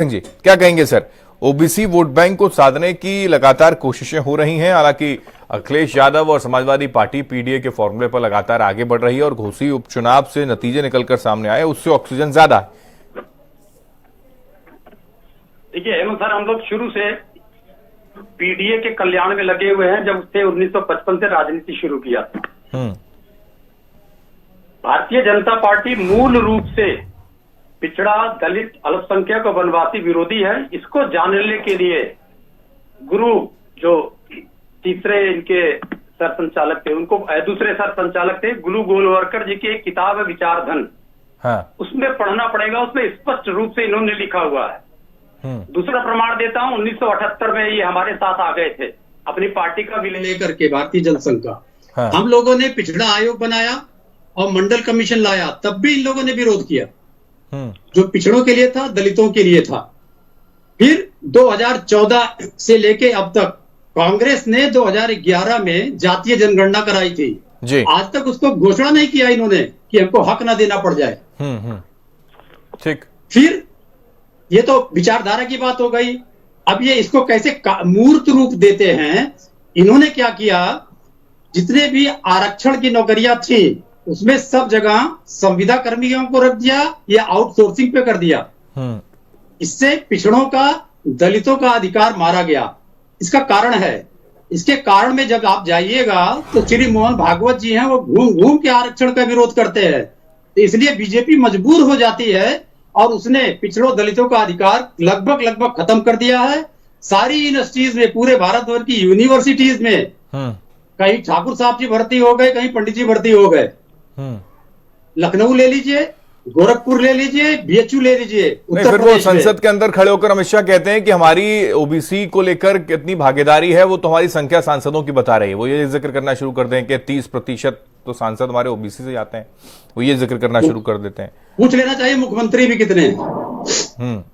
जी क्या कहेंगे sir? OBC vote bank को साधने की लगातार कोशिशें हो रही हैं। हालांकि अखिलेश यादव और समाजवादी पार्टी पीडीए के फॉर्मूले पर लगातार आगे बढ़ रही है और घोसी उपचुनाव से नतीजे निकलकर सामने आए, उससे ऑक्सीजन ज्यादा है। देखिए हेमंत सर, हम लोग शुरू से पीडीए के कल्याण में लगे हुए हैं। जब उसने 1955 से राजनीति शुरू किया था। भारतीय जनता पार्टी मूल रूप से पिछड़ा, दलित, अल्पसंख्यक और वनवासी विरोधी है। इसको जानने के लिए गुरु जो तीसरे इनके सर संचालक थे, उनको दूसरे सर संचालक थे गुरु गोलवलकर जी की एक किताब है विचार धन। हाँ। उसमें पढ़ना पड़ेगा, उसमें स्पष्ट रूप से इन्होंने लिखा हुआ है। दूसरा प्रमाण देता हूं, 1978 में ये हमारे साथ आ गए थे अपनी पार्टी का विलय लेकर के, भारतीय जनसंघ का। हाँ। हम लोगों ने पिछड़ा आयोग बनाया और मंडल कमीशन लाया, तब भी इन लोगों ने विरोध किया। जो पिछड़ों के लिए था, दलितों के लिए था। फिर 2014 से लेके अब तक कांग्रेस ने 2011 में जातीय जनगणना कराई थी जी। आज तक उसको घोषणा नहीं किया इन्होंने कि हमको हक ना देना पड़ जाए। ठीक। फिर ये तो विचारधारा की बात हो गई। अब ये इसको कैसे मूर्त रूप देते हैं। इन्होंने क्या किया, जितने भी आरक्षण की नौकरियां थी उसमें सब जगह संविदा कर्मियों को रख दिया या आउटसोर्सिंग पे कर दिया। इससे पिछड़ों का, दलितों का अधिकार मारा गया। इसका कारण है, इसके कारण में जब आप जाइएगा तो श्री मोहन भागवत जी हैं, वो घूम घूम के आरक्षण का विरोध करते हैं। तो इसलिए बीजेपी मजबूर हो जाती है और उसने पिछड़ों दलितों का अधिकार लगभग खत्म कर दिया है। सारी यूनिवर्सिटीज में, पूरे भारतवर्ष की यूनिवर्सिटीज में कहीं ठाकुर साहब जी भर्ती हो गए, कहीं पंडित जी भर्ती हो गए। लखनऊ ले लीजिए, गोरखपुर ले लीजिए, बीएचयू ले लीजिए। फिर वो संसद के अंदर खड़े होकर अमित शाह कहते हैं कि हमारी ओबीसी को लेकर कितनी भागीदारी है, वो तो हमारी संख्या सांसदों की बता रही है। वो ये जिक्र करना शुरू कर दें कि 30% तो सांसद हमारे ओबीसी से जाते हैं। वो ये जिक्र करना शुरू कर देते हैं। पूछ लेना चाहिए मुख्यमंत्री भी कितने हैं।